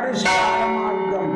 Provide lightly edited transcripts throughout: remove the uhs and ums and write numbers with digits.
పరిష్కార మార్గం.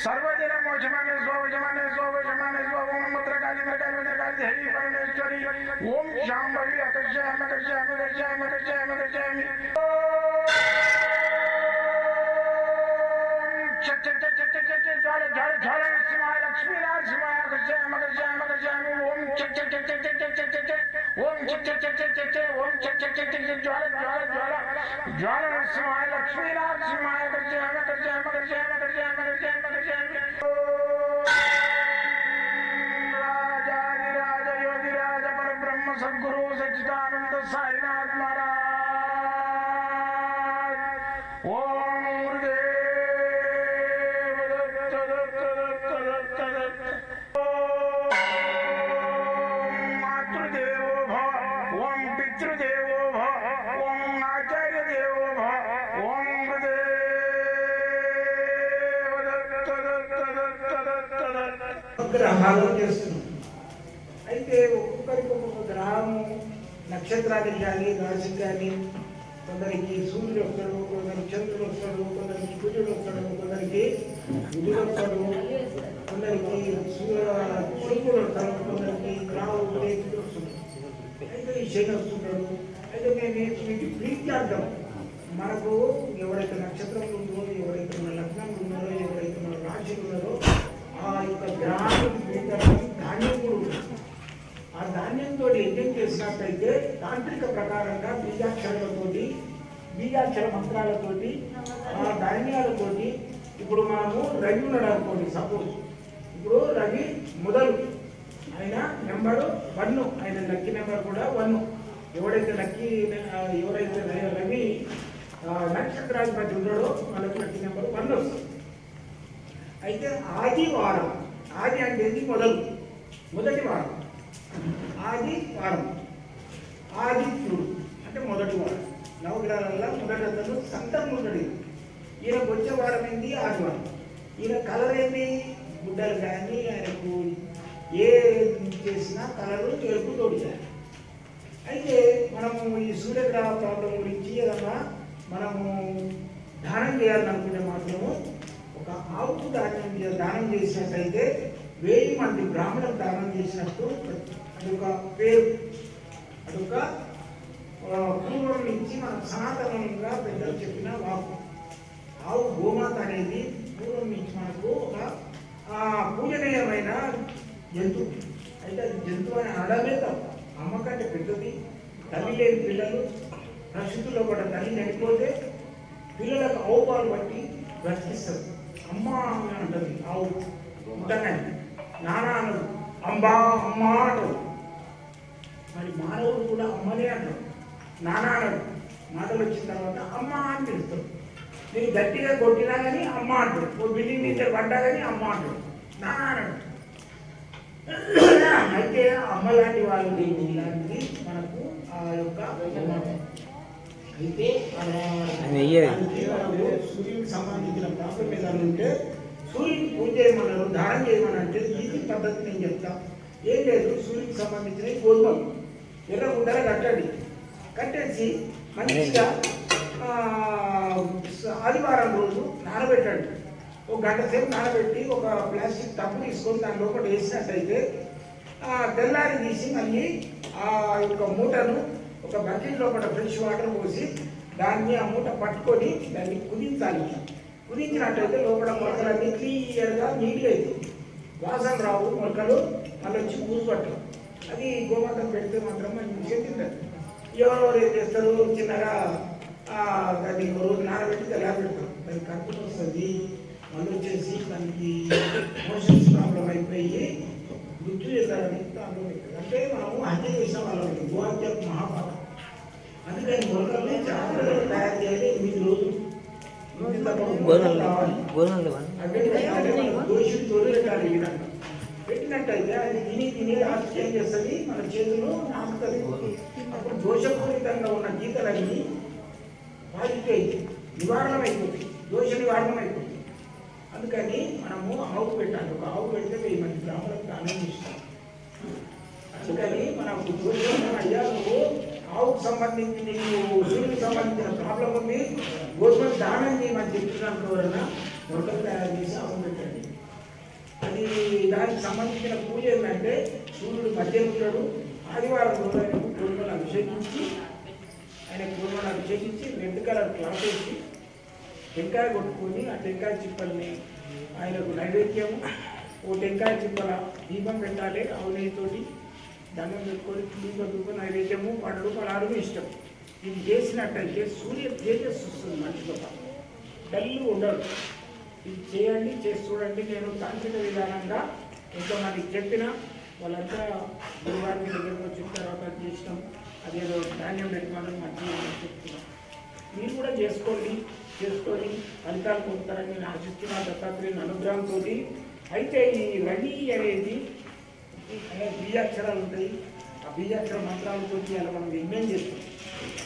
सर्वजन मोचमाने स्वजमाने स्वजमाने स्वम मत्रकाली मत्रकाली मत्रकाली देवी परमेश्वरी ओम शांभवी अकर्षयामि अकर्षयामि अकर्षयामि अकर्षयामि अकर्षयामि चट चट चट चट चट ज्वाल ज्वाल ज्वाल नरसिंहाय लक्ष्मी नरसिंहाय अकर्षयामि अकर्षयामि अकर्षयामि ओम चट चट चट चट चट चट चट ओम चट चट चट चट चट ओम चट चट चट चट ज्वाल ज्वाल ज्वाल ज्वाल नरसिंहाय लक्ष्मी नरसिंहाय अकर्षयामि अकर्षयामि अकर्षयामि अकर्षयामि अकर्षयामि अकर्षयामि राजाधिराज योगिराज परब्रह्म सद्गुरु सच्चिदानंद साईनाथ महाराज ओम गुरुदेव दत्त दत्त दत्त दत्त दत्त मातृदेवो भव ओम पितृदेवो भव ओम आचार्य देवो भव ओम गुरुदेव दत्त दत्त दत्त दत्त दत्त గ్రహాలు చేస్తున్నాం. అయితే ఒక్కొక్కరికి ఒక్కొక్క గ్రహము నక్షత్రానికి కానీ రాశికి కానీ కొందరికి సూర్యుడు వస్తాడు, కొందరికి చంద్రుడు వస్తాడు, కొందరికి కుజుడు వస్తాడు, కొందరికి బుధుడు వస్తాడు, కొందరికి శుక్రుడు వస్తాడు, కొందరికి రాహుడు కేతుడు వస్తున్నాడు. అయితే ఈ శని వస్తున్నాడు. అయితే మేము వీటి ప్రీత్యార్థం మనకు ఎవరైతే నక్షత్రంలో ఉందో, ఎవరైతే మన లగ్నంలో ఉన్నారో, ఎవరైతే మన రాశి ఉన్నారో ఆ యొక్క గ్రహానికి ధాన్యం కూడా ఉంటుంది. ఆ ధాన్యంతో యజ్ఞం చేసినట్టయితే తాంత్రిక ప్రకారంగా బీజాక్షర మంత్రాలతోటి ఆ ధాన్యాలతోటి ఇప్పుడు మనము రవి ఉన్నాడు అనుకోండి. సపోజ్ ఇప్పుడు రవి మొదలు ఆయన నెంబరు 1, ఆయన లక్కీ నెంబర్ కూడా 1. ఎవరైతే రవి నక్షత్రాధిపతి ఉన్నాడో వాళ్ళకి లక్కీ నెంబర్ 1 వస్తుంది. అయితే ఆదివారం, ఆది అంటే మొదటి వారం, ఆదిత్యుడు అంటే మొదటి వారం. నవగ్రహాలలో మొదటి అతను సంతం ఉన్నాడు. ఈయనకు వచ్చే వారం ఏంటి? ఆదివారం. ఈయన కలర్ ఏంటి? గుడ్డలు కానీ ఆయనకు ఏ చేసినా కలరు ఎరుపు తోడిచారు. అయితే మనము ఈ సూర్యగ్రహ ప్రాబ్లం గురించి ఏదన్నా మనము దానం చేయాలనుకుంటే మాత్రము ఒక ఆవుకు దానం చేసినట్లయితే 1000 మంది బ్రాహ్మణులకు దానం చేసినట్టు అదొక పేరు. అదొక పూర్వం నుంచి మన సనాతనంగా పెద్దలు చెప్పిన వాకు. ఆవు గోమాత అనేది పూర్వం నుంచి మనకు ఒక పూజనీయమైన జంతువు. అయితే అది జంతువు అని అనడమే తప్ప. అమ్మ కంటే పెద్దది. తల్లి లేని పిల్లలు ప్రసిద్ధిలో కూడా తల్లి చనిపోతే పిల్లలకు ఆవు పాలు బట్టి బ్రతికిస్తుంది. అమ్మ అని అంటది ఆవు. ఉంటానే నాన్న అనదు, అంబా అమ్మ అంటదు. మరి మానవుడు కూడా అమ్మనే అంటాడు, నాన్న అనడు. మాటలు వచ్చిన తర్వాత అమ్మ అని పిలుస్తాడు. నేను గట్టిగా కొట్టినా కానీ అమ్మ అంటాడు. ఓ బిల్డింగ్ మీద పడ్డా కానీ అమ్మ అంటాడు, నాన్న అనడు. అయితే అమ్మ లాంటి వాళ్ళు ఇలాంటిది మనకు ఆ యొక్క అయితే సూర్యుడికి సంబంధించిన ప్రాబ్లం ఏదైనా ఉంటే సూర్యుడికి పూజ చేయమన్నారు, దానం చేయమని అంటే ఈజీ పద్ధతి నేను చెప్తా. ఏం లేదు, సూర్యుడికి సంబంధించిన గోధుమలు ఎర్ర గుడ్డలు కట్టండి. కట్టేసి మంచిగా ఆదివారం రోజు నానబెట్టండి. ఒక గంట సేపు నానబెట్టి ఒక ప్లాస్టిక్ టబ్బు తీసుకొని దాని లోపల వేసినట్టయితే తెల్లారి తీసి మళ్ళీ ఆ యొక్క మూటను ఒక బకెట్ లోపల ఫ్రెష్ వాటర్ పోసి దాన్ని ఆ మూట పట్టుకొని దాన్ని కుదించాలి. కుదించినట్టయితే లోపల మొలకలన్నీ క్లియర్గా నీట్గా అవుతుంది. వాసన రావు మొలకలు, మళ్ళీ వచ్చి పూజ పట్టరు. అది గోమాతను పెడితే మాత్రం మంచిగా తింటారు. ఎవరెవరు ఏం చేస్తారు, చిన్నగా దాన్ని రోజు నానబెట్టి తెల్లారి పెడతారు. దానికి కడుపులు వస్తుంది, మళ్ళీ వచ్చేసి దానికి మోషన్ మొక్కల్ని జాగ్రత్తగా తయారు చేయాలి 8 రోజులు. దోషులు తోడుపెట్టాలి. ఈ విధంగా పెట్టినట్టయితే అది తిని లాస్ట్ ఏం చేస్తుంది, మన చేతులు నాకుతుంది. అప్పుడు దోషపూరితంగా ఉన్న గీతలన్నీ వాటికి నివారణ అయిపోతుంది, దోష నివారణ అయిపోతుంది. అందుకని మనము ఆవు పెట్టాలి. ఒక ఆవు పెడితే 1000 మంది బ్రాహ్మణులకు దానం ఇస్తాం. అందుకని మనకు దోషం అయ్యా నువ్వు ఆవుకు సంబంధించి నీకు సూర్యుడికి సంబంధించిన ప్రాబ్లం ఉంది, గోధుమ దానం చేయమని చెప్తున్నాను. ఎవరన్నా మొక్కలు తయారు చేసి ఆవు పెట్టండి. అది దానికి సంబంధించిన పూజ ఏంటంటే సూర్యుడు మధ్య ఉంటాడు. ఆదివారం రోజు ఆయనకు గోధుమలు అభిషేకించి రెడ్ కలర్ క్లాత్ వేసి టెంకాయ కొట్టుకొని ఆ టెంకాయ చిప్పల్ని ఆయనకు నైవేద్యము, ఓ టెంకాయ చిప్పల దీపం పెట్టాలి. ఆవు నెయ్యితోటి దండం పెట్టుకొని దీపం నైవేద్యము, పండ్లు పలారులు ఇష్టం. ఇది చేసినట్టయితే సూర్య తేజస్సు వస్తుంది మనిషిలో, డల్లు ఉండదు. ఇది చేయండి, చేసి చూడండి. నేను తాంత్రిక విధానంగా ఎంతోమందికి చెప్పిన వాళ్ళంతా గురువారికి దగ్గరకు వచ్చిన తర్వాత చేసినాం. అదేదో ధాన్యం పెట్టుకోవడం మంచిగా చెప్తున్నాం. మీరు కూడా చేసుకొని ఫలితాలు పొందుతారని నేను ఆశిస్తున్నా దత్తాత్రేయుని అనుగ్రహంతో. అయితే ఈ రవి అనేది బీజాక్షరాలు ఉంటాయి. ఆ బీజాక్షర మంత్రాలతో అలా మనం యజ్ఞం చేస్తాం.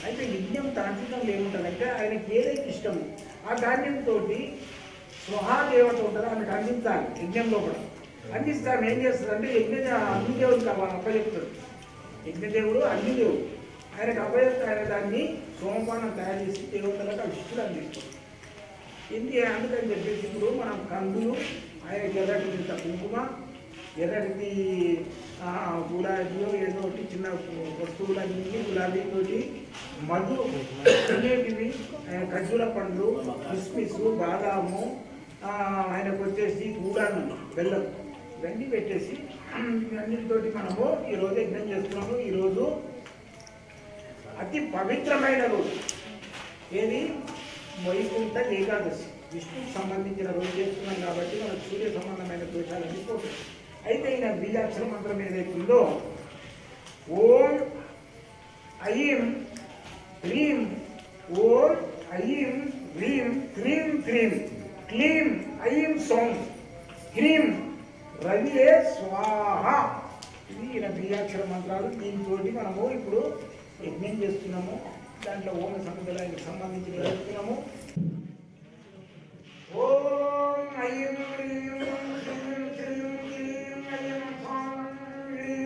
అయితే యజ్ఞం తాంత్రికంలో ఏముంటుందంటే ఆయనకి ఏదైతే ఇష్టమో ఆ ధాన్యంతో స్వహాదేవత ఉంటుందో ఆమెకు అందించాలి. యజ్ఞంలో కూడా అందిస్తాం. ఏం చేస్తుందంటే అగ్నిదేవుడికి అప్పచెప్తాడు. యజ్ఞదేవుడు అగ్నిదేవుడు, ఆయనకు అభయత ఆయన దాన్ని సోమపానం తయారు చేసి దేవతలకు అభిషేకులు అందిస్తాడు. అందుకని చెప్పేసి ఇప్పుడు మనం కందులు, ఆయనకి ఎర్రటి కుంకుమ, ఎర్రటి గులాబీలో ఏదో ఒకటి చిన్న వస్తువులన్నీ గులాబీతోటి మధు అనేటివి, ఖర్జూర పండ్లు, కిస్మిస్, బాదాము, ఆయనకు వచ్చేసి కూడాను బెల్లం ఇవన్నీ పెట్టేసి అన్నిటితోటి మనము ఈరోజు యజ్ఞం చేస్తున్నాము. ఈరోజు అతి పవిత్రమైన రోజు. ఏది? వైకుంఠ ఏకాదశి, విష్ణుకు సంబంధించిన రోజు చేస్తున్నాం కాబట్టి మనకు సూర్య సంబంధమైన దోషాలన్నీ పోతాయి. అయితే ఈయన బీజాక్షర మంత్రం ఏదైతుందో ఓం ఐం హ్రీం, ఓం ఐం హ్రీం క్రీం క్రీం క్లీం ఐం సౌం హ్రీం రవియే స్వాహ. ఇది ఈయన బీజాక్షర మంత్రాలు. దీంతో మనము ఇప్పుడు యజ్ఞం చేస్తున్నాము. దాంట్లో ఓం సంప్రదాయానికి సంబంధించి చేస్తున్నాము. ఓం ఐం హ్రీం క్లీం క్లీం క్లీం ఐం సౌం హ్రీం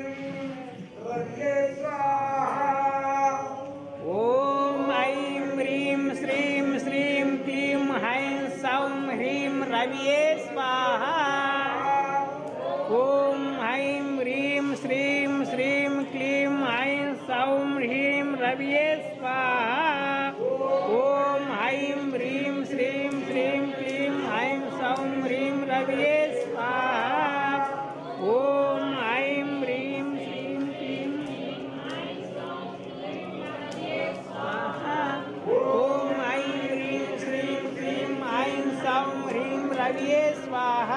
రవియే స్వాహ. ఓం ఐం హ్రీం శ్రీం శ్రీం క్లీం ఐం సౌం హ్రీం రవియే స్వాహ. ఓం ఐం హ్రీం శ్రీం శ్రీం క్లీం ఐం సౌం హ్రీం రవియే స్వాహ. ఓం ఐం హ్రీం శ్రీం శ్రీం క్లీం ఐం సౌం హ్రీం రవియే స్వాహ. ఓం ఐం హ్రీం శ్రీం క్లీం ఓం ఐం హ్రీం శ్రీం క్లీం ఐం సౌం హ్రీం రవియే స్వాహ.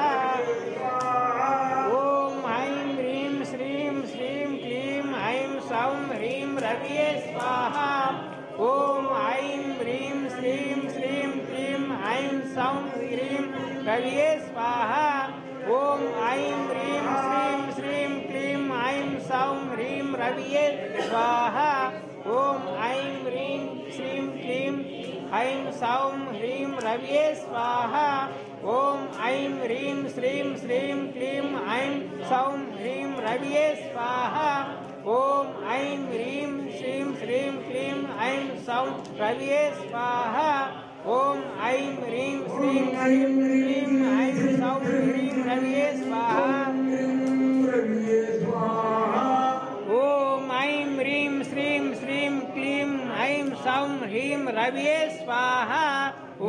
ఓం ఐం హ్రీం శ్రీం శ్రీం క్లీం ఐం సౌం హ్రీం రవియే స్వాహ. ఓం ఐం హ్రీం శ్రీం శ్రీం క్లీం ఐం సౌం హ్రీం రవియే స్వాహ. ఓం ఐం హ్రీం శ్రీం శ్రీం క్లీం ఐం సౌం హ్రీం రవియే స్వాహ. ఓం ఐం హ్రీం శ్రీం క్లీం ఐం సౌం హ్రీం రవియే స్వాహ. ఓం ఐం హ్రీం శ్రీం శ్రీం క్లీం ఐం సౌం హ్రీం రవియే స్వాహ. ఓం ఐం హ్రీం శ్రీం శ్రీం క్లీం ఐం సౌం రవియే స్వాహ. ఓం ఐం హ్రీం శ్రీం శ్రీం క్లీం ఐం సౌం హ్రీం రవియే స్వాహ. ఓం ఐం హ్రీం శ్రీం శ్రీం క్లీం ఐం సౌం హ్రీం రవియే స్వాహ.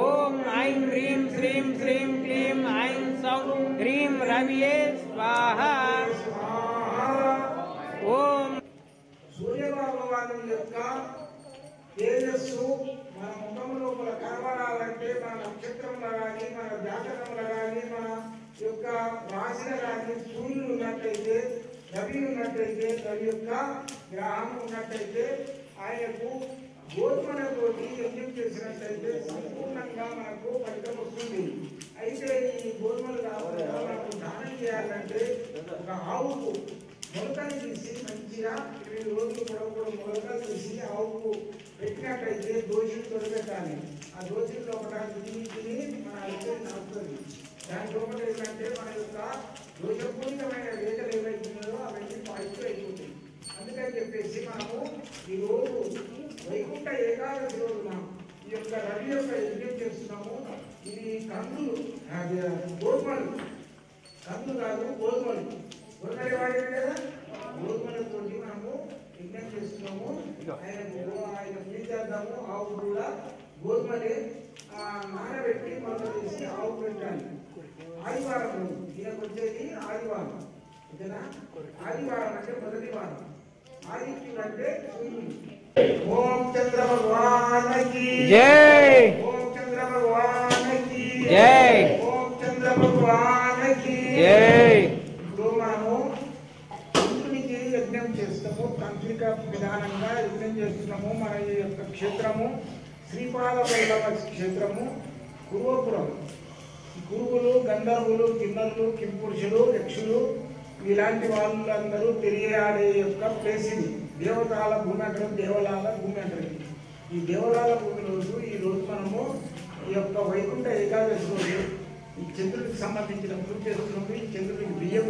ఓం ఐం హ్రీం శ్రీం శ్రీం క్లీం ఐం సౌం హ్రీం రవియే స్వాహ. ఓం సూర్యభగవాను యొక్క తేజస్సు మన ముఖం లోపల కనబడాలంటే మన నక్షత్రంలో కానీ, మన జాతకంలో కానీ, మన యొక్క రాశిలో కానీ సూర్యుడు ఉన్నట్టయితే, రవి ఉన్నట్టయితే, రవి యొక్క గ్రహం ఉన్నట్టయితే ఆయనకు గోధుమలతోటి యజ్ఞం చేసినట్లయితే సంపూర్ణంగా మనకు ఫలితం వస్తుంది. అయితే ఈ గోధుమలు కాకుండా మనకు దానం చేయాలంటే ఒక ఆవుకు మొలకలు తీసి మంచిగా 20 రోజులు కూడా మొలకలు తీసి ఆవుకు పెట్టినట్లయితే దోషులు తొలగెట్టాలి. ఆ దోషుల్లో ఒకటి తిని మన అడిగి నడుస్తుంది. దాని లోపల ఏంటంటే మన యొక్క దోషపూరితమైన వేదలు ఏవైతున్నాయో అవన్నీ పాజిటివ్ అయిపోతాయి. అందుకని చెప్పేసి మనము ఈరోజు వైకుంఠ ఏకాదశి రోజున ఈ యొక్క రవి యొక్క యజ్ఞం చేస్తున్నాము. ఇది కందులు గోధుమలు, కందులు కాదు గోధుమలు, గోధుమలు వాడే కదా, గోధుమలతో మనము యజ్ఞం చేస్తున్నాము. ఆయన ఏం చేద్దాము, ఆవు కూడా గోధుమలే నానబెట్టి మొదలు వేసి ఆవు పెట్టాలి. ఆదివారం రోజు ఈయనకు వచ్చేది ఆదివారం, ఓకేనా? ఆదివారం అంటే మొదటి వారం. ఆదిత్యుడు అంటే సూర్యుడు. ఓం చంద్ర భగవానకి జై, ఓం చంద్ర భగవానకి జై, ఓం చంద్ర భగవానకి జై. ఇప్పుడు మనము కంసునికి యజ్ఞం చేస్తాము, తాంత్రిక విధానంగా యజ్ఞం చేస్తున్నాము. మన ఈ యొక్క క్షేత్రము శ్రీపాద వల్లభ క్షేత్రము కురువపురం. గురువులు, గంధర్వులు, కిన్నరులు, కింపురుషులు, యక్షులు ఇలాంటి వాళ్ళందరూ తిరిగాడే యొక్క ప్లేస్ ఇది. దేవతాల భూమి అంటారు, దేవలాల భూమి అంటారు. ఈ దేవలాల భూమి రోజు ఈ రోజు మనము ఈ యొక్క వైకుంఠ ఏకాదశి రోజు ఈ చంద్రుడికి సంబంధించిన పూజ చేస్తున్నాము. ఈ చంద్రుడికి బియ్యం